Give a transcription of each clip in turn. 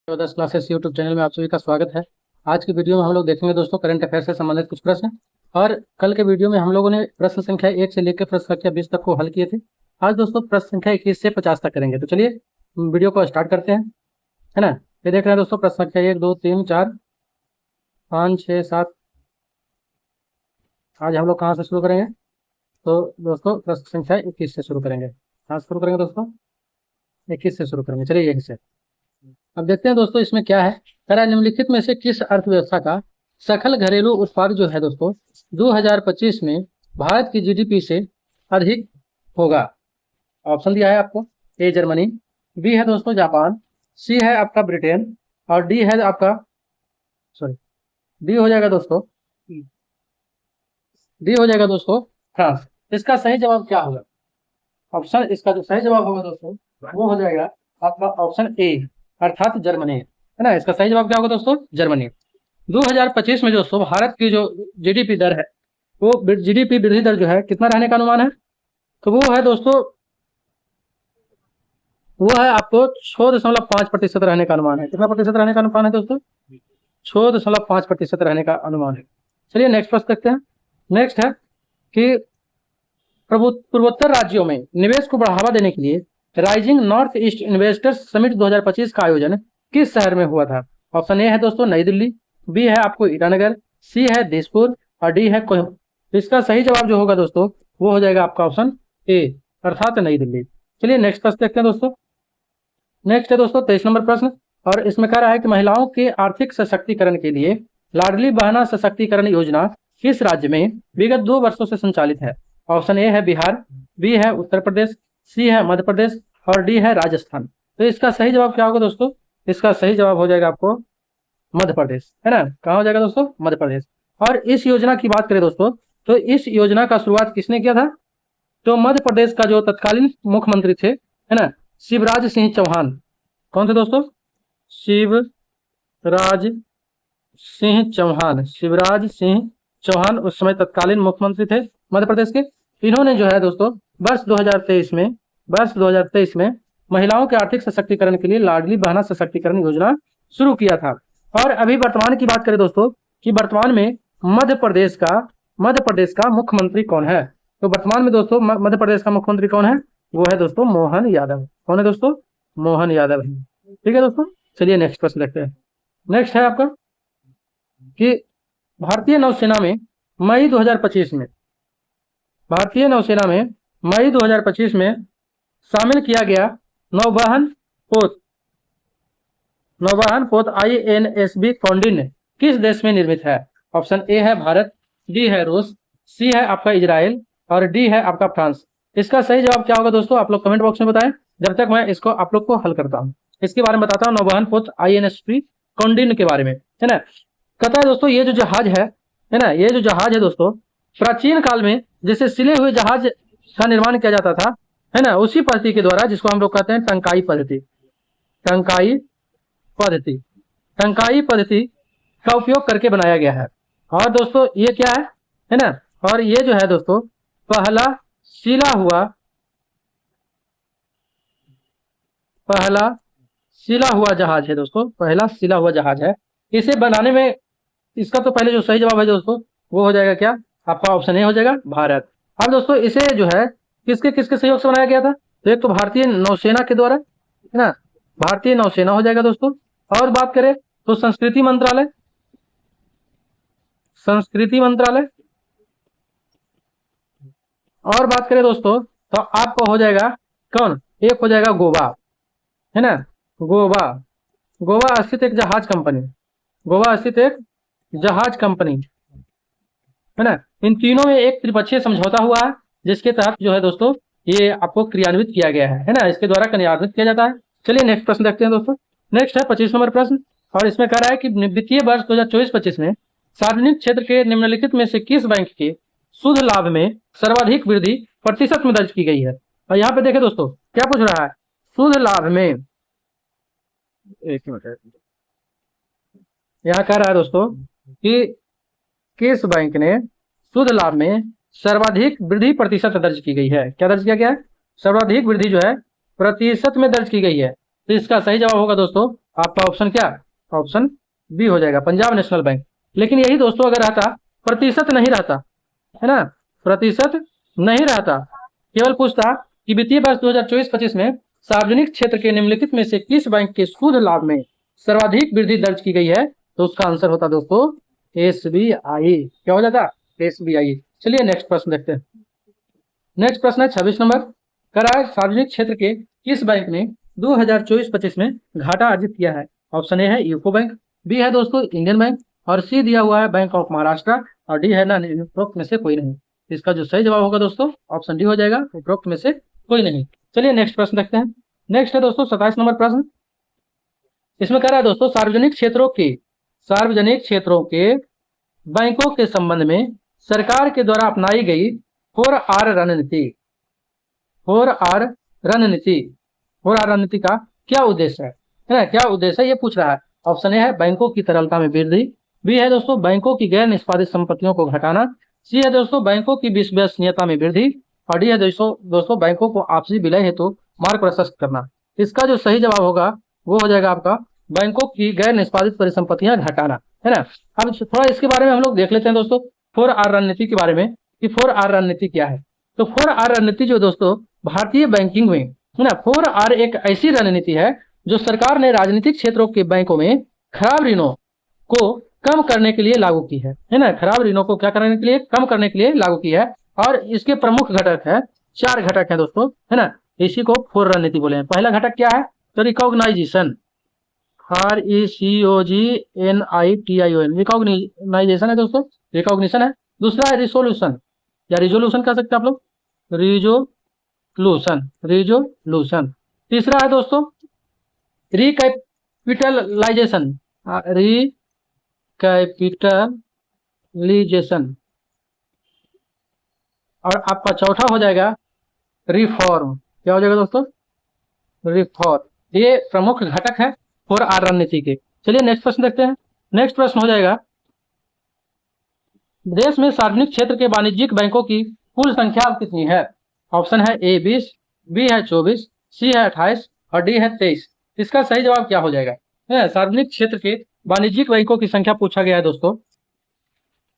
10 classes YouTube channel में आप सभी का स्वागत है। आज की वीडियो में हम लोग देखेंगे दोस्तों करंट अफेयर से संबंधित कुछ प्रश्न। और कल के वीडियो में हम लोगों ने प्रश्न संख्या 1 से लेकर प्रश्न संख्या 20 तक को हल किए थे। आज दोस्तों प्रश्न संख्या 21 से 50 तक करेंगे। तो चलिए वीडियो को स्टार्ट करते हैं, है ना। ये देख रहे हैं दोस्तों प्रश्न संख्या 1 2 3 4 5 6 7। आज हम लोग कहाँ से शुरू करेंगे? तो दोस्तों प्रश्न संख्या 21 से शुरू करेंगे। कहाँ से शुरू करेंगे दोस्तों? 21 से शुरू करेंगे। चलिए यहीं से अब देखते हैं दोस्तों इसमें क्या है। कह रहा है निम्नलिखित में से किस अर्थव्यवस्था का सकल घरेलू उत्पाद जो है दोस्तों 2025 में भारत की जीडीपी से अधिक होगा। ऑप्शन दिया है आपको। ए जर्मनी, बी है दोस्तों जापान, सी है आपका ब्रिटेन और डी है आपका डी हो जाएगा दोस्तों फ्रांस। इसका सही जवाब क्या होगा? ऑप्शन इसका जो सही जवाब होगा दोस्तों वो हो जाएगा आपका ऑप्शन ए अर्थात जर्मनी, है ना। इसका सही जवाब क्या होगा दोस्तों? जर्मनी। 2025 में दोस्तों भारत की जो जीडीपी दर है वो जीडीपी वृद्धि दर जो है कितना रहने का अनुमान है? तो वो है दोस्तों वो है आपको 6.5% रहने का अनुमान है। कितना प्रतिशत रहने का अनुमान है दोस्तों? 6.5% रहने का अनुमान है। चलिए नेक्स्ट प्रश्न देखते हैं। नेक्स्ट है कि पूर्वोत्तर राज्यों में निवेश को बढ़ावा देने के लिए rising north east investors summit 2025 का आयोजन किस शहर में हुआ था? ऑप्शन ए है दोस्तों नई दिल्ली, बी है आपको ईटानगर, सी है दिसपुर और डी है कोयम्बटूर। इसका सही जवाब जो होगा दोस्तों वो हो जाएगा आपका ऑप्शन ए अर्थात नई दिल्ली। चलिए नेक्स्ट प्रश्न देखते हैं दोस्तों। नेक्स्ट है दोस्तों 23 नंबर प्रश्न और इसमें कह रहा है कि महिलाओं के आर्थिक सशक्तिकरण के लिए लाडली बहना सशक्तिकरण योजना किस राज्य में विगत 2 वर्षों से संचालित है? ऑप्शन ए है बिहार, बी है उत्तर प्रदेश, सी है मध्य प्रदेश और डी है राजस्थान। तो इसका सही जवाब क्या होगा दोस्तों? इसका सही जवाब हो जाएगा आपको मध्य प्रदेश, है ना। कहाँ हो जाएगा दोस्तों? मध्य प्रदेश। और इस योजना की बात करें दोस्तों तो इस योजना का शुरुआत किसने किया था? तो मध्य प्रदेश का जो तत्कालीन मुख्यमंत्री थे, है ना, शिवराज सिंह चौहान। कौन थे दोस्तों? शिवराज सिंह चौहान उस समय तत्कालीन मुख्यमंत्री थे मध्य प्रदेश के। इन्होंने जो है दोस्तों वर्ष 2023 में महिलाओं के आर्थिक सशक्तिकरण के लिए लाडली बहना सशक्तिकरण योजना शुरू किया था। और अभी वर्तमान की बात करें दोस्तों कि वर्तमान में मध्य प्रदेश का मुख्यमंत्री कौन है? तो वर्तमान में दोस्तों मध्य प्रदेश का मुख्यमंत्री कौन है? वो है दोस्तों मोहन यादव। कौन है दोस्तों? मोहन यादव है। ठीक है दोस्तों। चलिए नेक्स्ट प्रश्न देखते हैं। नेक्स्ट है आपका कि भारतीय नौसेना में मई 2025 में शामिल किया गया नौवहन पोत INSB कौंडिन्य किस देश में निर्मित है? ऑप्शन ए है भारत, डी है रूस, सी है आपका इजराइल और डी है आपका फ्रांस। इसका सही जवाब क्या होगा दोस्तों? आप लोग कमेंट बॉक्स में बताएं, जब तक मैं इसको आप लोग को हल करता हूँ। इसके बारे में बताता हूँ नौवहन पोत INSB कौंडिन्य के बारे में, है ना। कहता है दोस्तों ये जो जहाज है ना, ये जो जहाज है दोस्तों प्राचीन काल में जैसे सिले हुए जहाज का निर्माण किया जाता था, है ना, उसी पद्धति के द्वारा जिसको हम लोग कहते हैं टंकाई पद्धति का उपयोग करके बनाया गया है। और दोस्तों ये क्या है ना, और ये जो है दोस्तों पहला सिला हुआ जहाज है दोस्तों, पहला सिला हुआ जहाज है। इसे बनाने में इसका तो पहले जो सही जवाब है दोस्तों वो हो जाएगा क्या? आपका ऑप्शन ए हो जाएगा भारत। अब दोस्तों इसे जो है किसके सहयोग से बनाया गया था? तो एक तो भारतीय नौसेना के द्वारा, है ना, भारतीय नौसेना हो जाएगा दोस्तों। और बात करें तो संस्कृति मंत्रालय, और बात करें दोस्तों तो आपको हो जाएगा कौन? एक हो जाएगा गोवा, है ना, गोवा स्थित एक जहाज कंपनी, है ना। इन तीनों में एक त्रिपक्षीय समझौता हुआ है जिसके तहत जो है दोस्तों ये आपको क्रियान्वित किया गया है ना, इसके द्वारा क्रियान्वित किया जाता है। चलिए नेक्स्ट प्रश्न देखते हैं दोस्तों। नेक्स्ट है 25 नंबर प्रश्न और इसमें कह रहा है कि वित्तीय वर्ष 2024-25 में सार्वजनिक क्षेत्र के निम्नलिखित में से किस बैंक के शुद्ध लाभ में सर्वाधिक वृद्धि प्रतिशत में दर्ज की गई है? और यहाँ पे देखें दोस्तों क्या पूछ रहा है? शुद्ध लाभ में, एक मिनट, यहाँ कह रहा है दोस्तों कि किस बैंक ने शुद्ध लाभ में सर्वाधिक वृद्धि प्रतिशत दर्ज की गई है? क्या दर्ज किया गया है? सर्वाधिक वृद्धि जो है प्रतिशत में दर्ज की गई है। तो इसका सही जवाब होगा दोस्तों आपका ऑप्शन क्या, ऑप्शन बी हो जाएगा, पंजाब नेशनल बैंक। लेकिन यही दोस्तों अगर रहता, प्रतिशत नहीं रहता, है ना, प्रतिशत नहीं रहता, केवल पूछता कि वित्तीय वर्ष 2024-25 में सार्वजनिक क्षेत्र के निम्नलिखित में से किस बैंक के सूद लाभ में सर्वाधिक वृद्धि दर्ज की गई है, तो उसका आंसर होता दोस्तों एसबीआई। क्या हो जाता, एसबीआई। चलिए नेक्स्ट प्रश्न देखते हैं। नेक्स्ट प्रश्न है 26 नंबर, कर रहा है सार्वजनिक क्षेत्र के किस बैंक ने 2024-25 में घाटा अर्जित किया है। ऑप्शन ए है यूको बैंक, बी है दोस्तों इंडियन बैंक, और सी दिया हुआ है बैंक ऑफ महाराष्ट्र, और डी है ना उपरोक्त में से कोई नहीं। इसका जो सही जवाब होगा दोस्तों ऑप्शन डी हो जाएगा, उपरोक्त में से कोई नहीं। चलिए नेक्स्ट प्रश्न देखते हैं। नेक्स्ट है दोस्तों 27 नंबर प्रश्न। इसमें कह रहा है दोस्तों सार्वजनिक क्षेत्रों के बैंकों के संबंध में सरकार के द्वारा अपनाई गई 4R रणनीति, 4R रणनीति का क्या उद्देश्य है ना, क्या उद्देश्य है ये पूछ रहा है। ऑप्शन ए है बैंकों की तरलता में वृद्धि, बी है दोस्तों बैंकों की गैर निष्पादित संपत्तियों को घटाना, सी है दोस्तों बैंकों की विश्वसनीयता में वृद्धि, और डी है दोस्तों बैंकों को आपसी विलय हेतु मार्ग प्रशस्त करना। इसका जो सही जवाब होगा वो हो जाएगा आपका बैंकों की गैर निष्पादित परिसंपत्तियां घटाना, है ना। अब थोड़ा इसके बारे में हम लोग देख लेते हैं दोस्तों 4R रणनीति के बारे में कि 4R रणनीति क्या है। तो 4R रणनीति जो दोस्तों भारतीय बैंकिंग में, है ना, 4R एक ऐसी रणनीति है जो सरकार ने राजनीतिक क्षेत्रों के बैंकों में खराब ऋणों को कम करने के लिए लागू की है ना, खराब ऋणों को क्या करने के लिए, कम करने के लिए लागू की है। और इसके प्रमुख घटक है, 4 घटक है दोस्तों, है ना। इसी को 4 रणनीति बोले हैं। पहला घटक क्या है, तो रिकॉग्नाइजेशन, RECOGNITION, रिकॉग्नाइजेशन है दोस्तों, रिकॉग्निशन है। दूसरा है रिसोल्यूशन, या रिजोल्यूशन कह सकते हैं आप लोग, रिजोल्यूशन। तीसरा है दोस्तों रिकैपिटलाइजेशन, रिकैपिटलाइजेशन। और आपका चौथा हो जाएगा रिफॉर्म। क्या हो जाएगा दोस्तों, रिफॉर्म। ये प्रमुख घटक है 4R रणनीति के। चलिए नेक्स्ट प्रश्न देखते हैं। नेक्स्ट प्रश्न हो जाएगा देश में सार्वजनिक क्षेत्र के वाणिज्यिक बैंकों की कुल संख्या कितनी है। ऑप्शन है ए 20, बी है 24, सी है 28 और डी है 23। इसका सही जवाब क्या हो जाएगा, सार्वजनिक क्षेत्र के वाणिज्यिक बैंकों की संख्या पूछा गया है दोस्तों।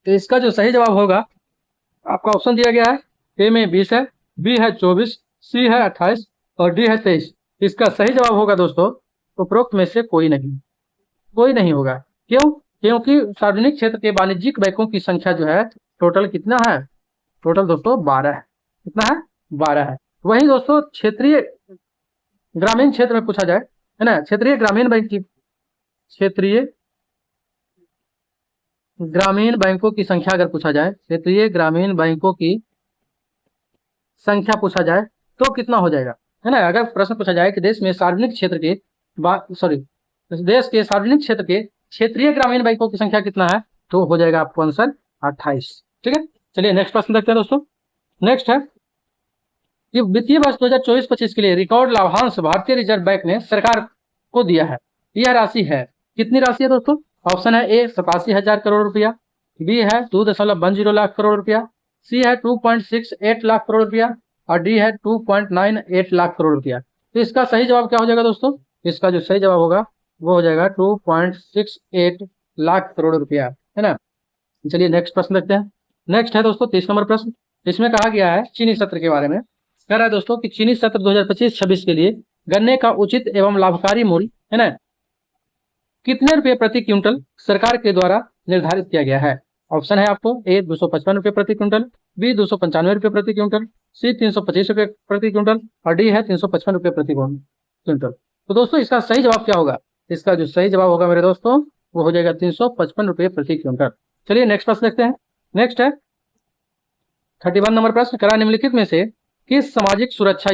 तो इसका जो सही जवाब होगा आपका ऑप्शन दिया गया है, ए में 20 है, बी है 24, सी है 28 और डी है 23। इसका सही जवाब होगा दोस्तों उपरोक्त में से कोई नहीं होगा। क्यों, क्योंकि सार्वजनिक क्षेत्र के वाणिज्यिक बैंकों की संख्या जो है टोटल कितना है, टोटल दोस्तों 12 है। कितना है, 12 है। वही दोस्तों क्षेत्रीय ग्रामीण क्षेत्र में पूछा जाए, है ना, क्षेत्रीय ग्रामीण बैंकों की संख्या अगर पूछा जाए, क्षेत्रीय ग्रामीण बैंकों की संख्या पूछा जाए तो कितना हो जाएगा, है ना। अगर प्रश्न पूछा जाए कि देश के सार्वजनिक क्षेत्र के क्षेत्रीय ग्रामीण बैंकों की संख्या कितना है, तो हो जाएगा आपको आंसर 28। ठीक है, चलिए नेक्स्ट प्रश्न देखते हैं दोस्तों। नेक्स्ट है कि वित्तीय वर्ष 2024-25 के लिए रिकॉर्ड लाभांश भारतीय रिजर्व बैंक ने सरकार को दिया है। यह राशि है, कितनी राशि है दोस्तों। ऑप्शन है ए 87,000 करोड़ रुपया, बी है 2.10 लाख करोड़ रुपया, सी है 2.68 लाख करोड़ रुपया और डी है 2.98 लाख करोड़ रुपया। तो इसका सही जवाब क्या हो जाएगा दोस्तों, इसका जो सही जवाब होगा वो हो जाएगा 2.68 लाख करोड़ रुपया, है ना। चलिए नेक्स्ट प्रश्न देखते हैं। नेक्स्ट है दोस्तों 30 नंबर प्रश्न। इसमें कहा गया है चीनी सत्र के बारे में। कह रहा है दोस्तों कि चीनी सत्र 2025-26 के लिए गन्ने का उचित एवं लाभकारी मूल्य, है ना, कितने रुपए प्रति क्विंटल सरकार के द्वारा निर्धारित किया गया है। ऑप्शन है आपको ए 255 रुपये प्रति क्विंटल, बी 295 रुपये प्रति क्विंटल, सी 325 रुपये प्रति क्विंटल और डी है 355 रुपये प्रति क्विंटल। तो दोस्तों इसका सही जवाब क्या होगा, इसका जो सही जवाब होगा मेरे दोस्तों वो हो जाएगा 355 रुपये प्रति क्विंटल। चलिए नेक्स्ट प्रश्न देखते हैं। नेक्स्ट है 31 नंबर प्रश्न। करा निम्नलिखित में से किस सामाजिक सुरक्षा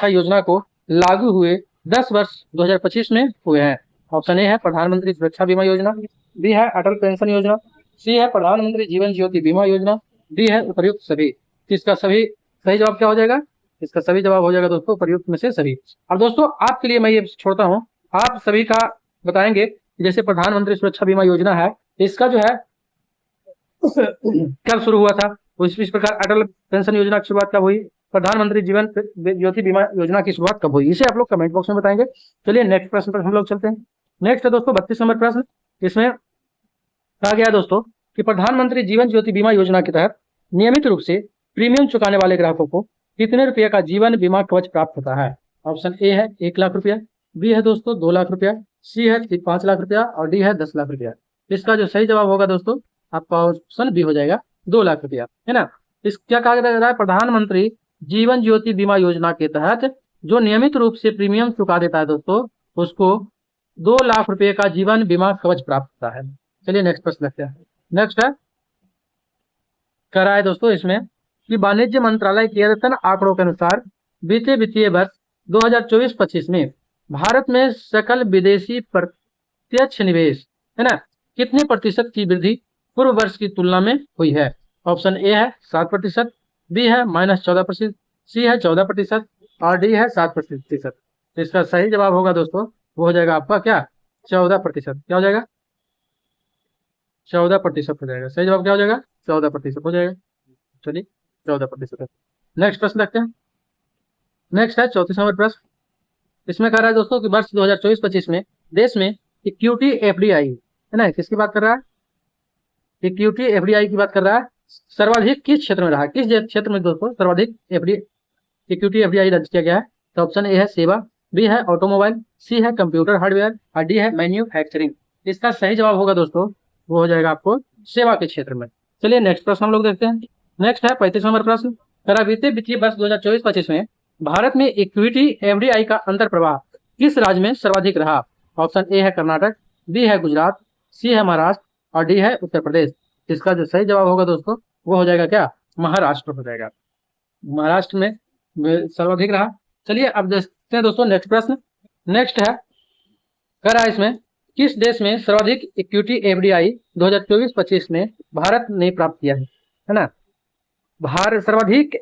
योजना को लागू हुए 10 वर्ष 2025 में हुए हैं। ऑप्शन ए है प्रधानमंत्री सुरक्षा बीमा योजना, बी है अटल पेंशन योजना, सी है प्रधानमंत्री जीवन ज्योति बीमा योजना, डी है उपर्युक्त सभी। इसका सभी सही जवाब क्या हो जाएगा, इसका सभी जवाब हो जाएगा दोस्तों उपर्युक्त में से सभी। और दोस्तों आपके लिए मैं ये छोड़ता हूँ, आप सभी का बताएंगे जैसे प्रधानमंत्री सुरक्षा बीमा योजना है, इसका जो है कब शुरू हुआ था, इस प्रकार अटल पेंशन योजना की शुरुआत कब हुई प्रधानमंत्री जीवन ज्योति बीमा योजना की शुरुआत कब हुई, इसे आप लोग कमेंट बॉक्स में बताएंगे। चलिए नेक्स्ट प्रश्न पर हम लोग चलते हैं। नेक्स्ट है दोस्तों 32 नंबर प्रश्न। इसमें कहा गया है दोस्तों कि प्रधानमंत्री जीवन ज्योति बीमा योजना के तहत नियमित रूप से प्रीमियम चुकाने वाले ग्राहकों को कितने रुपए का जीवन बीमा कवच प्राप्त होता है। ऑप्शन ए है 1 लाख रुपया, बी है दोस्तों 2 लाख रुपया, सी है 5 लाख रुपया और डी है 10 लाख रुपया। इसका जो सही जवाब होगा दोस्तों आपका ऑप्शन बी हो जाएगा 2 लाख रुपया, है ना। इस क्या कहा जा रहा है, प्रधानमंत्री जीवन ज्योति बीमा योजना के तहत जो नियमित रूप से प्रीमियम चुका देता है दोस्तों उसको 2 लाख रुपए का जीवन बीमा कवच प्राप्त होता है। चलिए नेक्स्ट प्रश्न देखते हैं। नेक्स्ट है कह रहा है दोस्तों इसमें कि वाणिज्य मंत्रालय के अद्यतन आंकड़ों के अनुसार बीते वित्तीय वर्ष 2024-25 में भारत में सकल विदेशी प्रत्यक्ष निवेश, है ना, कितने प्रतिशत की वृद्धि पूर्व वर्ष की तुलना में हुई है। ऑप्शन ए है 7%, बी है -14%, सी है 14% और डी है 7%। इसका सही जवाब होगा दोस्तों वो हो जाएगा आपका क्या 14%। क्या हो जाएगा 14% हो जाएगा। सही जवाब क्या हो जाएगा 14% हो जाएगा। चलिए 14%। नेक्स्ट प्रश्न देखते हैं। नेक्स्ट है 34 नंबर प्रश्न। इसमें कह रहा है दोस्तों कि वर्ष 2024-25 में देश में इक्विटी एफडीआई, है ना, किसकी बात कर रहा है, इक्विटी एफडीआई की बात कर रहा है, सर्वाधिक किस क्षेत्र में रहा, किस क्षेत्र में दोस्तों सर्वाधिक इक्विटी एफडीआई दर्ज किया गया है। तो ऑप्शन ए है सेवा, बी है ऑटोमोबाइल, सी है कंप्यूटर हार्डवेयर और डी है मैन्युफैक्चरिंग। इसका सही जवाब होगा दोस्तों वो हो जाएगा आपको सेवा के क्षेत्र में। चलिए नेक्स्ट प्रश्न हम लोग देखते हैं। नेक्स्ट है 35 नंबर प्रश्न। बीते वित्तीय वर्ष 2024-25 में भारत में इक्विटी एफडीआई का अंतर प्रवाह किस राज्य में सर्वाधिक रहा। ऑप्शन ए है कर्नाटक, बी है गुजरात, सी है महाराष्ट्र और डी है उत्तर प्रदेश। इसका जो सही जवाब होगा दोस्तों वो हो जाएगा क्या महाराष्ट्र हो जाएगा। महाराष्ट्र में सर्वाधिक रहा। चलिए अब देखते हैं दोस्तों नेक्स्ट प्रश्न। नेक्स्ट है कह रहा है इसमें किस देश में सर्वाधिक इक्विटी एफडीआई 2024-25 में भारत ने प्राप्त किया है ना। भारत सर्वाधिक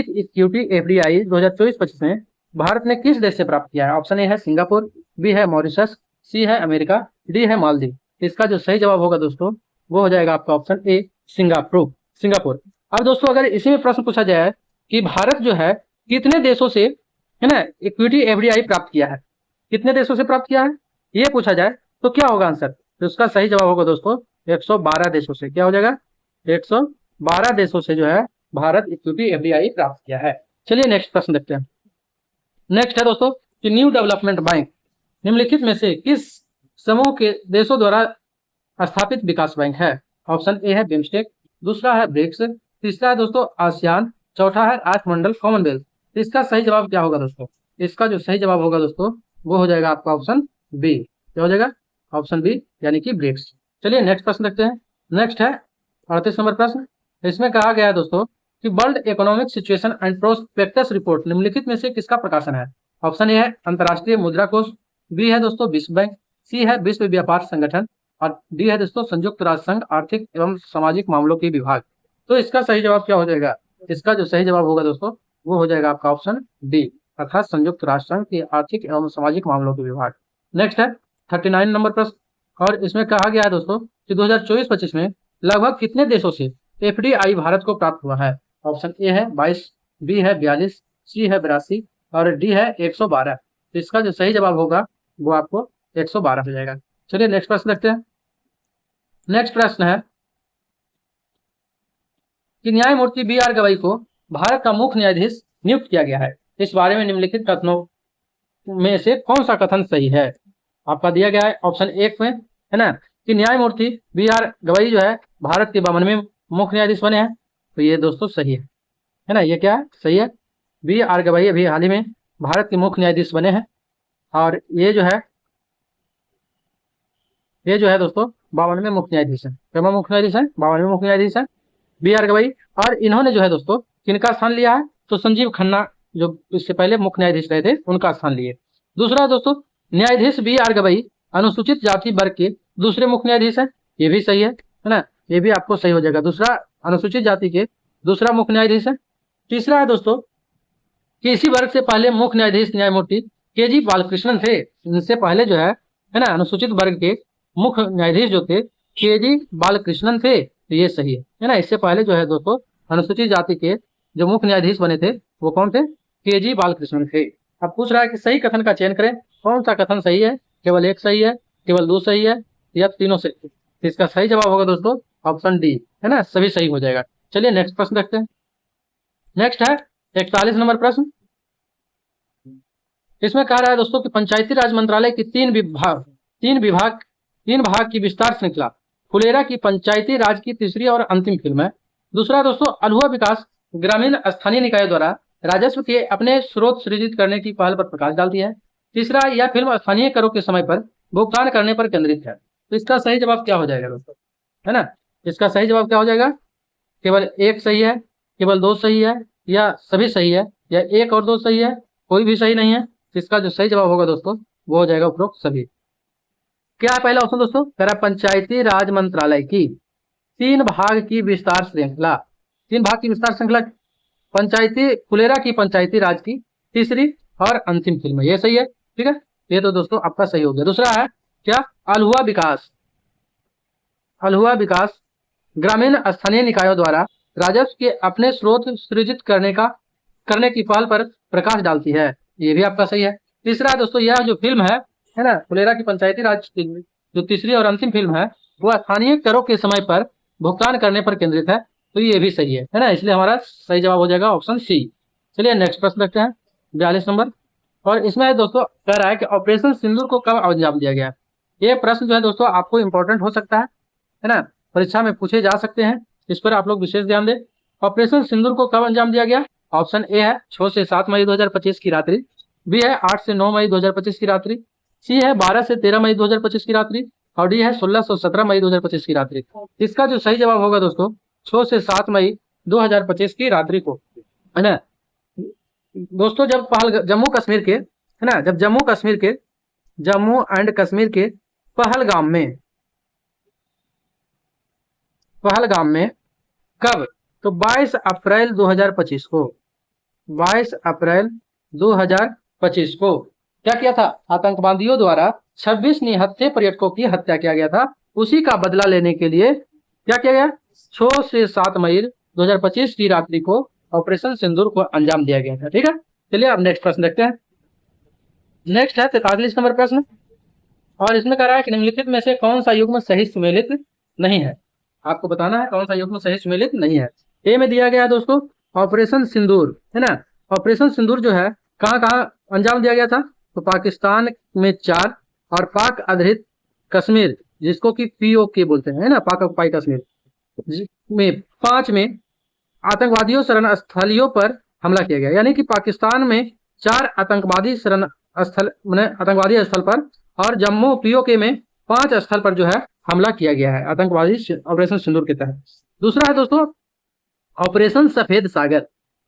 इक्विटी एफडीआई 2024-25 में भारत ने किस देश से प्राप्त किया है। ऑप्शन ए है सिंगापुर, बी है मॉरिशस, सी है अमेरिका, डी है मालदीव। इसका जो सही जवाब होगा दोस्तों वो हो जाएगा आपका ऑप्शन ए सिंगापुर। अब दोस्तों अगर इसी में प्रश्न पूछा जाए कि भारत जो है कितने देशों से, है ना, इक्विटी एफडीआई प्राप्त किया है, कितने देशों से प्राप्त किया है ये पूछा जाए तो क्या होगा आंसर। तो उसका सही जवाब होगा दोस्तों 112 देशों से। क्या हो जाएगा 112 देशों से जो है भारत इक्विटी एफडीआई प्राप्त किया है। चलिए नेक्स्ट प्रश्न देखते हैं। नेक्स्ट है दोस्तों कि न्यू डेवलपमेंट बैंक निम्नलिखित में से किस समूह के देशों द्वारा स्थापित विकास बैंक है। ऑप्शन ए है बिम्स्टेक, दूसरा है ब्रिक्स, तीसरा है दोस्तों आसियान, चौथा है आठमंडल कॉमनवेल्थ। इसका सही जवाब क्या होगा दोस्तों। इसका जो सही जवाब होगा दोस्तों वो हो जाएगा आपका ऑप्शन बी। क्या हो जाएगा ऑप्शन बी यानी कि ब्रिक्स। चलिए नेक्स्ट प्रश्न देखते हैं। नेक्स्ट है 38 नंबर प्रश्न। इसमें कहा गया है दोस्तों कि world economic situation and prospectus report निम्नलिखित में से किसका प्रकाशन है। ऑप्शन ए है अंतर्राष्ट्रीय मुद्रा कोष, बी है दोस्तों विश्व बैंक, सी है विश्व व्यापार संगठन और डी है दोस्तों संयुक्त राष्ट्र संघ आर्थिक एवं सामाजिक मामलों के विभाग। तो इसका सही जवाब क्या हो जाएगा। इसका जो सही जवाब होगा दोस्तों वो हो जाएगा आपका ऑप्शन डी अर्थात संयुक्त राष्ट्र संघ के आर्थिक एवं सामाजिक मामलों के विभाग। नेक्स्ट है 39 नंबर प्रश्न और इसमें कहा गया है दोस्तों कि 2024-25 में लगभग कितने देशों से एफडीआई भारत को प्राप्त हुआ है। ऑप्शन ए है 22, बी है 42, सी है 82 और डी है 112। तो इसका जो सही जवाब होगा वो आपको 112 हो जाएगा। चलिए नेक्स्ट प्रश्न देखते हैं। नेक्स्ट प्रश्न है कि न्यायमूर्ति बी आर गवई को भारत का मुख्य न्यायाधीश नियुक्त किया गया है। इस बारे में निम्नलिखित कथनों में से कौन सा कथन सही है। आपका दिया गया है ऑप्शन एक में, है ना, कि न्यायमूर्ति बी आर गवई जो है भारत के 52वें मुख्य न्यायाधीश बने हैं। तो ये दोस्तों सही है ना, ये क्या है सही है। बी आर गवई अभी हाल ही में भारत के मुख्य न्यायाधीश बने हैं और ये जो है दोस्तों 52वें मुख्य न्यायाधीश है। कितने मुख्य न्यायाधीश है 52वें मुख्य न्यायाधीश है बी आर गवई। और इन्होंने जो है दोस्तों किनका स्थान लिया है तो संजीव खन्ना जो इससे पहले मुख्य न्यायाधीश रहे थे उनका स्थान लिए। दूसरा दोस्तों न्यायाधीश बी आर गवई अनुसूचित जाति वर्ग के दूसरे मुख्य न्यायाधीश है, ये भी सही है ना, ये भी आपको सही हो जाएगा। दूसरा अनुसूचित जाति के दूसरा मुख्य न्यायाधीश है। तीसरा है दोस्तों कि इसी वर्ग से पहले मुख्य न्यायाधीश न्यायमूर्ति के जी बालकृष्णन थे। इनसे पहले जो है ना अनुसूचित वर्ग के मुख्य न्यायाधीश जो थे के जी बालकृष्णन थे, तो ये सही है ना। इससे पहले जो है दोस्तों अनुसूचित जाति के जो मुख्य न्यायाधीश बने थे वो कौन थे? के जी बालकृष्णन थे। अब पूछ रहा है कि सही कथन का चयन करें, कौन सा कथन सही है? केवल एक सही है, केवल दो सही है, या तीनों सही है? तो इसका सही जवाब होगा दोस्तों ऑप्शन डी, है ना, सभी सही हो जाएगा। चलिए नेक्स्ट प्रश्न देखते हैं। नेक्स्ट है 41 नंबर प्रश्न। इसमें कह रहा है दोस्तों कि पंचायती राज मंत्रालय की तीन भाग की विस्तार श्रृंखला फुलेरा की पंचायती राज की तीसरी और अंतिम फिल्म है। दूसरा दोस्तों अल्हुआ विकास ग्रामीण स्थानीय निकायों द्वारा राजस्व के अपने स्रोत सृजित करने की पहल पर प्रकाश डालती है। तीसरा, यह फिल्म स्थानीय करों के समय पर भुगतान करने पर केंद्रित है। तो इसका सही जवाब क्या हो जाएगा दोस्तों, है ना? इसका सही जवाब क्या हो जाएगा? केवल एक सही है, केवल दो सही है, या सभी सही है, या एक और दो सही है, कोई भी सही नहीं है। इसका जो सही जवाब होगा दोस्तों वो हो जाएगा उपरोक्त सभी। क्या है पहला ऑप्शन दोस्तों? कह रहा पंचायती राज मंत्रालय की तीन भाग की विस्तार श्रृंखला, तीन भाग की विस्तार श्रृंखला फुलेरा की पंचायती राज की तीसरी और अंतिम फिल्म है। ये सही है, ठीक है, ये तो दोस्तों आपका सही हो गया। दूसरा है क्या? अल्हुआ विकास ग्रामीण स्थानीय निकायों द्वारा राजस्व के अपने स्रोत सृजित करने की पहल पर प्रकाश डालती है। ये भी आपका सही है। तीसरा है दोस्तों यह जो फिल्म है ना, फुलेरा की पंचायती राज की जो तीसरी और अंतिम फिल्म है वो स्थानीय करों के समय पर भुगतान करने पर केंद्रित है। तो ये भी सही है ना, इसलिए हमारा सही जवाब हो जाएगा ऑप्शन सी। चलिए नेक्स्ट प्रश्न देखते हैं 42 नंबर। और इसमें दोस्तों कह रहा है कि ऑपरेशन सिंदूर को कब अंजाम दिया गया? ये प्रश्न जो है दोस्तों आपको इंपॉर्टेंट हो सकता है ना, परीक्षा में पूछे जा सकते हैं, इस पर आप लोग विशेष ध्यान दें। ऑपरेशन सिंदूर को कब अंजाम दिया गया? ऑप्शन ए है 6 से 7 मई 2025 की रात्रि, बी है 8 से 9 मई 2025 की रात्रि, सी है 12 से 13 मई 2025 की रात्रि, और डी है 16 से 17 मई 2025 की रात्रि। इसका जो सही जवाब होगा दोस्तों 6 से 7 मई 2025 की रात्रि को, है ना दोस्तों। जब जम्मू एंड कश्मीर के पहलगाम में कब? तो 22 अप्रैल 2025 को, 22 अप्रैल 2025 को क्या किया था? आतंकवादियों द्वारा 26 निहत्थे पर्यटकों की हत्या किया गया था। उसी का बदला लेने के लिए क्या किया गया? 6 से 7 मई 2025 की रात्रि को ऑपरेशन सिंदूर को अंजाम दिया गया था, ठीक है। चलिए अब नेक्स्ट प्रश्न देखते हैं। नेक्स्ट है 43 नंबर प्रश्न, और इसमें कह रहा है कि निम्नलिखित में से कौन सा युग्म सही सुमेलित नहीं है? आपको बताना है कौन सा युग्म सही सुमेलित नहीं है। ए में दिया गया है दोस्तों ऑपरेशन सिंदूर, है ना। ऑपरेशन सिंदूर जो है कहाँ कहाँ अंजाम दिया गया था? तो पाकिस्तान में 4 और पाक अधिकृत कश्मीर जिसको कि POK बोलते हैं, है ना, पाक ऑक्युपाइड कश्मीर में 5 में आतंकवादियों शरण स्थलियों पर हमला किया गया। यानी कि पाकिस्तान में 4 आतंकवादी स्थल पर और जम्मू POK में 5 स्थल पर जो है हमला किया गया है आतंकवादी ऑपरेशन सिंदूर के तहत। दूसरा है दोस्तों ऑपरेशन सफेद सागर।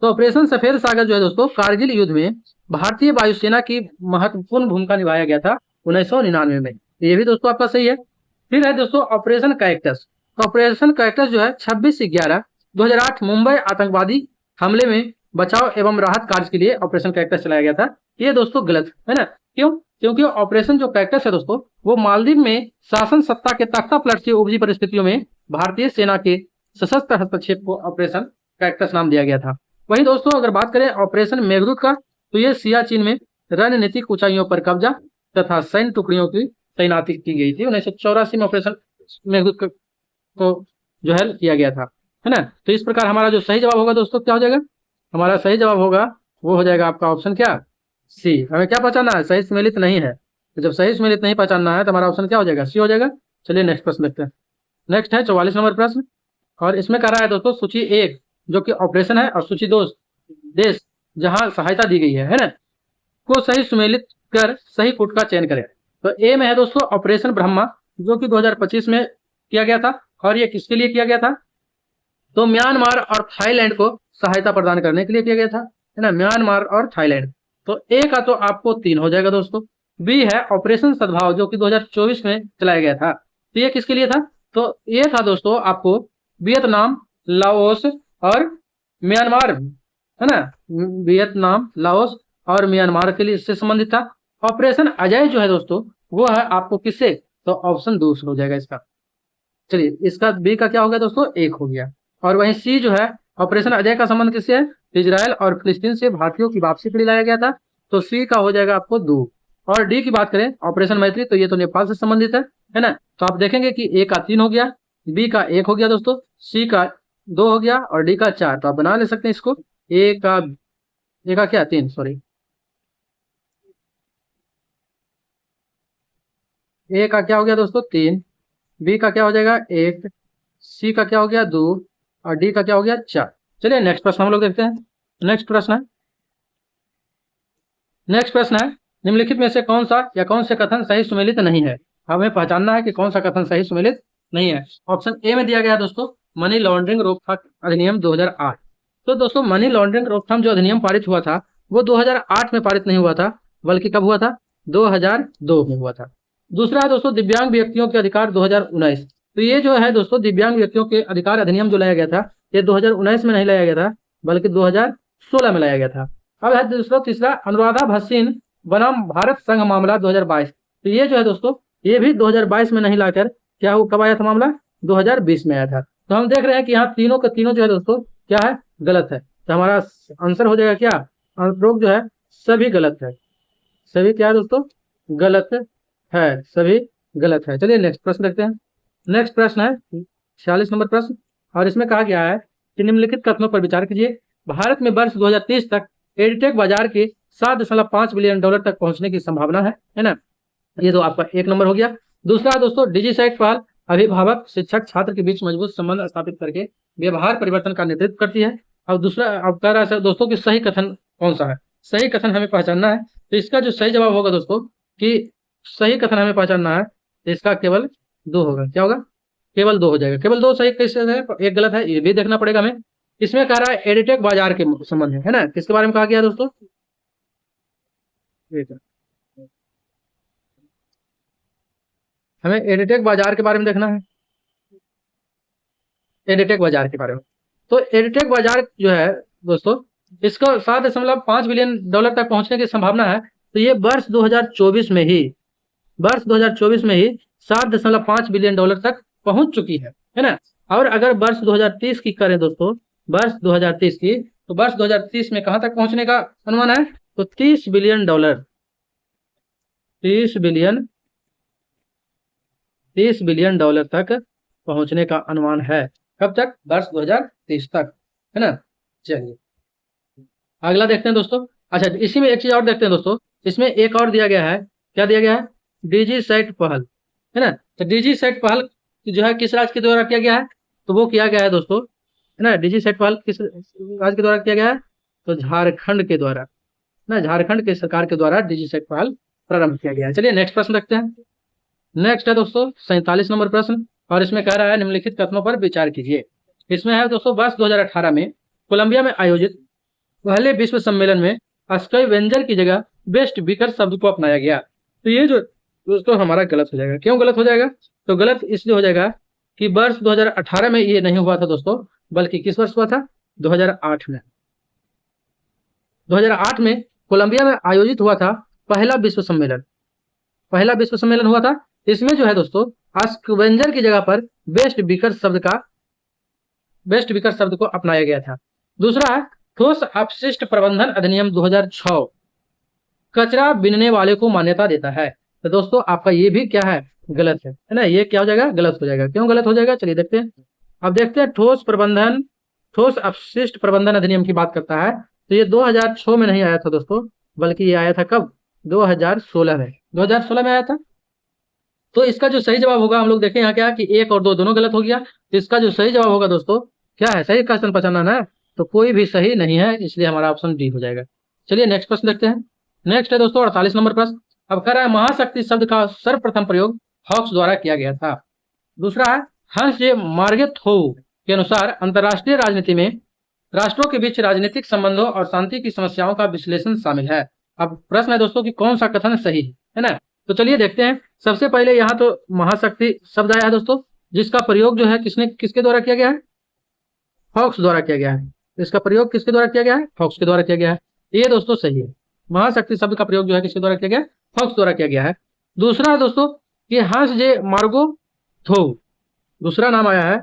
तो ऑपरेशन सफेद सागर जो है दोस्तों कारगिल युद्ध में भारतीय वायुसेना की महत्वपूर्ण भूमिका निभाया गया था 1999 में। ये भी दोस्तों आपका सही है। फिर है दोस्तों ऑपरेशन कैक्टस। तो ऑपरेशन कैक्टस जो है 26/11/2008 मुंबई आतंकवादी हमले में बचाव एवं राहत कार्य के लिए ऑपरेशन कैक्टस चलाया गया था। ये दोस्तों गलत है ना, क्यों? क्योंकि ऑपरेशन जो कैक्टस है दोस्तों वो मालदीव में शासन सत्ता के तख्तापलट से उपजी परिस्थितियों में भारतीय सेना के सशस्त्र हस्तक्षेप को ऑपरेशन कैक्टस नाम दिया गया था। वहीं दोस्तों अगर बात करें ऑपरेशन मेघदूत का, तो ये सियाचिन में रणनीतिक ऊंचाइयों पर कब्जा तथा सैन्य टुकड़ियों की तैनाती की गई थी। 1984 में ऑपरेशन मेघदूत को जो है किया गया था, है ना। तो इस प्रकार हमारा जो सही जवाब होगा दोस्तों क्या हो जाएगा? हमारा सही जवाब होगा वो हो जाएगा आपका ऑप्शन क्या? सी। हमें क्या पहचानना है? सही सम्मिलित नहीं है। तो जब सही सम्मिलित नहीं पहचानना है तो हमारा ऑप्शन क्या हो जाएगा? सी हो जाएगा। चलिए नेक्स्ट प्रश्न देखते हैं। नेक्स्ट है 44 नंबर प्रश्न, और इसमें कह रहा है दोस्तों सूची 1 जो कि ऑपरेशन है और सूची 2 देश जहां सहायता दी गई है ना, को सही सुमेलित कर सही फुट का चयन करें। तो ए में है दोस्तों ऑपरेशन ब्रह्मा जो कि 2025 में किया गया था, और ये किसके लिए किया गया था? तो म्यांमार और थाईलैंड को सहायता प्रदान करने के लिए किया गया था, है ना, म्यांमार और थाईलैंड। तो ए का तो आपको 3 हो जाएगा दोस्तों। बी है ऑपरेशन सद्भाव जो कि 2024 में चलाया गया था। तो ये किसके लिए था? तो ये था दोस्तों आपको वियतनाम, लाओस और म्यांमार, है ना, वियतनाम, लाओस और म्यांमार के लिए इससे संबंधित था। ऑपरेशन अजय जो है दोस्तों वो है आपको किससे? तो ऑप्शन 2 हो जाएगा इसका। चलिए इसका बी का क्या हो गया दोस्तों? 1 हो गया। और वहीं सी जो है ऑपरेशन अजय का संबंध किससे है? इजराइल और फिलिस्तीन से भारतीयों की वापसी के लिए लाया गया था, तो सी का हो जाएगा आपको 2। और डी की बात करें ऑपरेशन मैत्री, तो ये तो नेपाल से संबंधित है ना। तो आप देखेंगे कि ए का 3 हो गया, बी का 1 हो गया दोस्तों, सी का 2 हो गया और डी का 4। तो आप बना ले सकते हैं इसको, ए का क्या 3, सॉरी, ए का क्या हो गया दोस्तों 3, बी का क्या हो जाएगा 1, सी का क्या हो गया 2 और डी का क्या हो गया 4। चलिए नेक्स्ट प्रश्न हम लोग देखते हैं। नेक्स्ट प्रश्न है निम्नलिखित में से कौन सा या कौन से कथन सही सुमेलित नहीं है। हमें पहचानना है कि कौन सा कथन सही सुमेलित नहीं है। ऑप्शन ए में दिया गया है दोस्तों मनी लॉन्ड्रिंग रोकथाम अधिनियम 2008। तो दोस्तों मनी लॉन्ड्रिंग रोकथाम जो अधिनियम पारित हुआ था वो 2008 में पारित नहीं हुआ था, बल्कि कब हुआ था? 2002 में हुआ था। दूसरा है दोस्तों दिव्यांग व्यक्तियों के अधिकार 2019। तो ये जो है दोस्तों दिव्यांग व्यक्तियों के अधिकार अधिनियम जो लाया गया था ये 2019 में नहीं लाया गया था, बल्कि 2016 में लाया गया था। अब है दूसरा तीसरा अनुराधा भसीन बनाम भारत संघ मामला 2022। तो ये जो है दोस्तों ये भी 2022 में नहीं लाकर क्या वो कब आया था मामला? 2020 में आया था। तो हम देख रहे हैं कि यहाँ तीनों के तीनों जो है दोस्तों क्या है? गलत है। तो हमारा आंसर हो जाएगा क्या? अनुप्रयोग जो है सभी गलत है। सभी क्या है दोस्तों? गलत है, सभी गलत है। चलिए नेक्स्ट प्रश्न देखते हैं। नेक्स्ट प्रश्न है 46 नंबर प्रश्न और इसमें कहा गया है कि निम्नलिखित कथनों पर विचार कीजिए। भारत में वर्ष 2030 तक एडटेक बाजार के 7.5 बिलियन डॉलर तक पहुंचने की संभावना है ना। ये तो आपका 1 नंबर हो गया। दूसरा दोस्तों डिजिसाइट पहल अभिभावक शिक्षक छात्र के बीच मजबूत संबंध स्थापित करके व्यवहार परिवर्तन का नेतृत्व करती है। अब दूसरा अब कह रहा है दोस्तों कि सही कथन कौन सा है? सही कथन हमें पहचानना है। तो इसका जो सही जवाब होगा दोस्तों कि सही कथन हमें पहचानना है तो इसका केवल 2 होगा। क्या होगा? केवल 2 हो जाएगा। केवल 2 सही कैसे है? 1 गलत है, ये भी देखना पड़ेगा हमें। इसमें कह रहा है एडिटेक बाजार के संबंध है ना। किसके बारे में कहा गया दोस्तों? हमें एडिटेक बाजार के बारे में देखना है, एडिटेक बाजार के बारे में। तो एडिटेक बाजार जो है दोस्तों इसको 7.5 बिलियन डॉलर तक पहुंचने की संभावना है। तो ये वर्ष 2024 में ही 7.5 बिलियन डॉलर तक पहुंच चुकी है ना। और अगर वर्ष 2030 की करें दोस्तों, वर्ष 2030 की, तो वर्ष 2030 में कहां तक पहुंचने का अनुमान है? तो 30 बिलियन डॉलर, 30 बिलियन डॉलर तक पहुंचने का अनुमान है। कब तक? वर्ष 2030 तक, है ना। चलिए अगला देखते हैं दोस्तों। अच्छा इसी में एक चीज और देखते हैं दोस्तों, इसमें एक और दिया गया है। क्या दिया गया है? डिजिसाइट पहल, है ना। तो डिजिसाइट पहल जो है किस राज्य के द्वारा किया गया है? तो वो किया गया है दोस्तों, है ना। डिजिसाइट पहल किस राज्य के द्वारा किया गया है? तो झारखंड के द्वारा ना, झारखंड के सरकार के द्वारा डिजिसाइट पहल प्रारंभ किया गया है। चलिए नेक्स्ट प्रश्न देखते हैं। नेक्स्ट है दोस्तों 47 नंबर प्रश्न और इसमें कह रहा है निम्नलिखित कथनों पर विचार कीजिए। इसमें है दोस्तों वर्ष 2018 में कोलंबिया में आयोजित पहले विश्व सम्मेलन में स्काईवेंजर की जगह बेस्ट बिकर शब्द को अपनाया गया। तो ये जो दोस्तों हमारा गलत हो जाएगा। क्यों गलत हो जाएगा? तो गलत इसलिए हो जाएगा कि वर्ष 2018 में ये नहीं हुआ था दोस्तों, बल्कि किस वर्ष हुआ था? 2008 में। 2008 में कोलंबिया में आयोजित हुआ था पहला विश्व सम्मेलन हुआ था। इसमें जो है दोस्तों स्काईवेंजर की जगह पर बेस्ट बिकर शब्द को अपनाया गया था। दूसरा है ठोस अपशिष्ट प्रबंधन अधिनियम 2006 कचरा बीनने वाले को मान्यता देता है। तो दोस्तों आपका ये भी क्या है? गलत है ना। ये क्या हो जाएगा? गलत हो जाएगा। क्यों गलत हो जाएगा? चलिए देखते हैं। अब देखते हैं ठोस अपशिष्ट प्रबंधन अधिनियम की बात करता है। तो ये 2006 में नहीं आया था दोस्तों, बल्कि ये आया था कब? 2016 में। 2016 में आया था। तो इसका जो सही जवाब होगा हम लोग देखें यहाँ क्या कि 1 और 2 दोनों गलत हो गया। तो इसका जो सही जवाब होगा दोस्तों क्या है? सही क्वेश्चन पहचानना है, तो कोई भी सही नहीं है, इसलिए हमारा ऑप्शन डी हो जाएगा। चलिए नेक्स्ट प्रश्न देखते हैं। नेक्स्ट है दोस्तों 48 नंबर प्रश्न। अब कह रहा है महाशक्ति शब्द का सर्वप्रथम प्रयोग हॉक्स द्वारा किया गया था। दूसरा है हंस जे मार्गेथोव के अनुसार अंतरराष्ट्रीय राजनीति में राष्ट्रों के बीच राजनीतिक संबंधों और शांति की समस्याओं का विश्लेषण शामिल है। अब प्रश्न है दोस्तों कि कौन सा कथन सही है ना। तो चलिए देखते हैं। सबसे पहले यहाँ तो महाशक्ति शब्द आया है दोस्तों, जिसका प्रयोग जो है किसके द्वारा किया गया है? हॉक्स द्वारा किया गया है। इसका प्रयोग किसके द्वारा किया गया है? हॉक्स के द्वारा किया गया है। ये दोस्तों सही है। महाशक्ति शब्द का प्रयोग जो है किसके द्वारा किया गया है? हॉक्स द्वारा किया गया है। दूसरा है दोस्तों कि हंस जे मार्गेथोव, दूसरा नाम आया है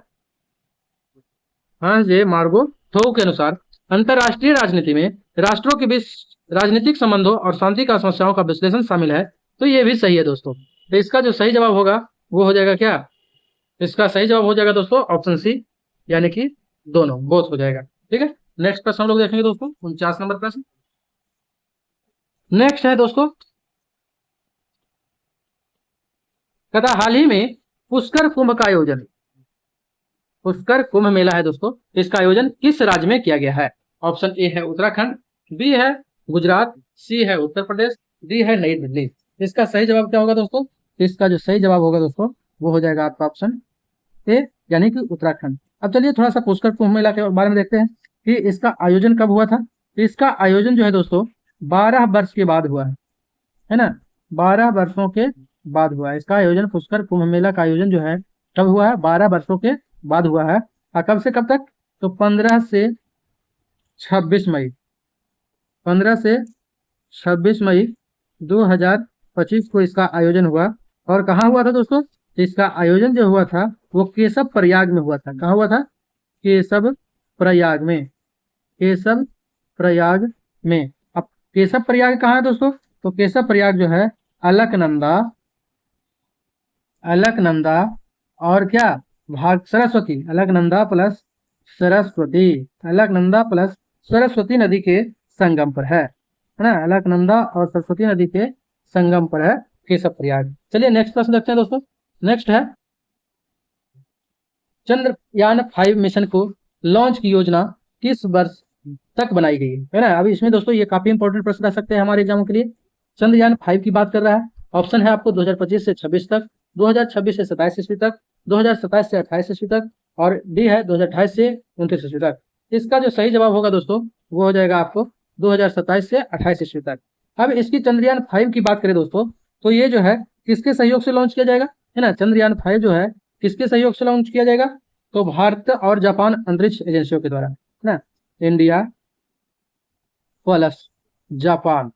हंस जे मार्गेथोव। थोउ के अनुसार अंतरराष्ट्रीय राजनीति में राष्ट्रों के बीच राजनीतिक संबंधों और शांति का समस्याओं का विश्लेषण शामिल है। तो ये भी सही है दोस्तों। तो इसका जो सही जवाब होगा वो हो जाएगा क्या, इसका सही जवाब हो जाएगा दोस्तों ऑप्शन सी, यानी कि दोनों, बोथ हो जाएगा। ठीक है, नेक्स्ट प्रश्न हम लोग देखेंगे दोस्तों 49 नंबर प्रश्न। नेक्स्ट है दोस्तों, कहता हाल ही में पुष्कर कुंभ का आयोजन, पुष्कर कुंभ मेला है दोस्तों, इसका आयोजन किस राज्य में किया गया है? ऑप्शन ए है उत्तराखंड, बी है गुजरात, सी है उत्तर प्रदेश, डी है नई दिल्ली। इसका सही जवाब क्या होगा दोस्तों? इसका जो सही जवाब होगा दोस्तों वो हो जाएगा आपका ऑप्शन ए, यानी कि उत्तराखंड। अब चलिए थोड़ा सा पुष्कर कुंभ मेला के बारे में देखते हैं कि इसका आयोजन कब हुआ था। तो इसका आयोजन जो है दोस्तों 12 वर्ष के बाद हुआ है ना, 12 वर्षों के बाद हुआ है इसका आयोजन। पुष्कर कुंभ मेला का आयोजन जो है कब हुआ है? 12 वर्षों के बाद हुआ है। और कब से कब तक? तो 15 से 26 मई, 15 से 26 मई 2025 को इसका आयोजन हुआ। और कहाँ हुआ था दोस्तों? इसका आयोजन जो हुआ था वो केशव प्रयाग में हुआ था। कहाँ हुआ था? केशव प्रयाग में, केशव प्रयाग में। अब केशव प्रयाग कहाँ है दोस्तों? तो केशव प्रयाग जो है अलकनंदा, अलकनंदा और क्या भाग सरस्वती, अलकनंदा प्लस सरस्वती, अलकनंदा प्लस सरस्वती नदी के संगम पर है ना, अलकनंदा और सरस्वती नदी के संगम पर है केशव प्रयाग। चलिए नेक्स्ट प्रश्न देखते हैं दोस्तों। नेक्स्ट है चंद्रयान 5 मिशन को लॉन्च की योजना किस वर्ष तक बनाई गई है ना। अभी इसमें दोस्तों ये काफी इंपॉर्टेंट प्रश्न रह सकते हैं हमारे एग्जामों के लिए। चंद्रयान 5 की बात कर रहा है। ऑप्शन है आपको 2025 से 26 तक, 2026 से 27 ईस्वी तक, 2027 से 28 ईस्वी तक, और डी है 2028 से 29 ईस्वी तक। इसका जो सही जवाब होगा दोस्तों वो हो जाएगा आपको 2027 से 28 ईस्वी तक। अब इसकी चंद्रयान 5 की बात करें दोस्तों तो ये जो है किसके सहयोग से लॉन्च किया जाएगा है ना, चंद्रयान 5 जो है किसके सहयोग से लॉन्च किया जाएगा? तो भारत और जापान अंतरिक्ष एजेंसियों के द्वारा है ना, India plus Japan,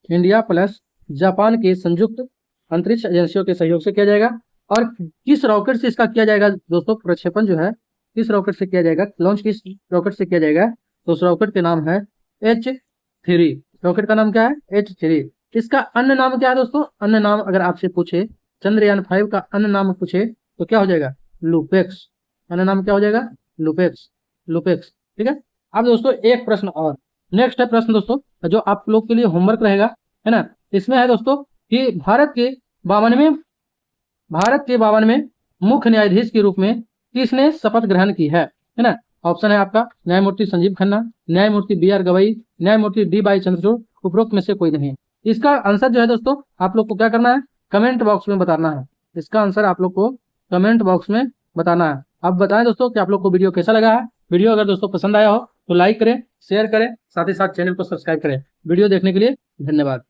India plus Japan के संयुक्त अंतरिक्ष एजेंसियों के सहयोग से किया जाएगा। और किस रॉकेट से इसका किया जाएगा दोस्तों? प्रक्षेपण जो है किस रॉकेट से किया जाएगा, लॉन्च किस रॉकेट से किया जाएगा? तो उस रॉकेट के नाम है H3। रॉकेट का नाम क्या है? H3। इसका अन्य नाम क्या है दोस्तों? अन्य नाम अगर आपसे पूछे, चंद्रयान 5 का अन्य नाम पूछे तो क्या हो जाएगा? लुपेक्स। अन्य नाम क्या हो जाएगा? LUPEX, LUPEX. ठीक है। अब दोस्तों एक प्रश्न और, नेक्स्ट है प्रश्न दोस्तों जो आप लोग के लिए होमवर्क रहेगा है ना। इसमें है दोस्तों कि भारत के 52वें मुख्य न्यायाधीश के रूप में किसने शपथ ग्रहण की है ना। ऑप्शन है आपका न्यायमूर्ति संजीव खन्ना, न्यायमूर्ति बी आर गवई, न्यायमूर्ति डी वाई चंद्रचूड़, उपरोक्त में से कोई नहीं। इसका आंसर जो है दोस्तों आप लोग को क्या करना है? कमेंट बॉक्स में बताना है। इसका आंसर आप लोग को कमेंट बॉक्स में बताना है। अब बताएं दोस्तों कि आप लोग को वीडियो कैसा लगा है। वीडियो अगर दोस्तों पसंद आया हो तो लाइक करें, शेयर करें, साथ ही साथ चैनल को सब्सक्राइब करें। वीडियो देखने के लिए धन्यवाद।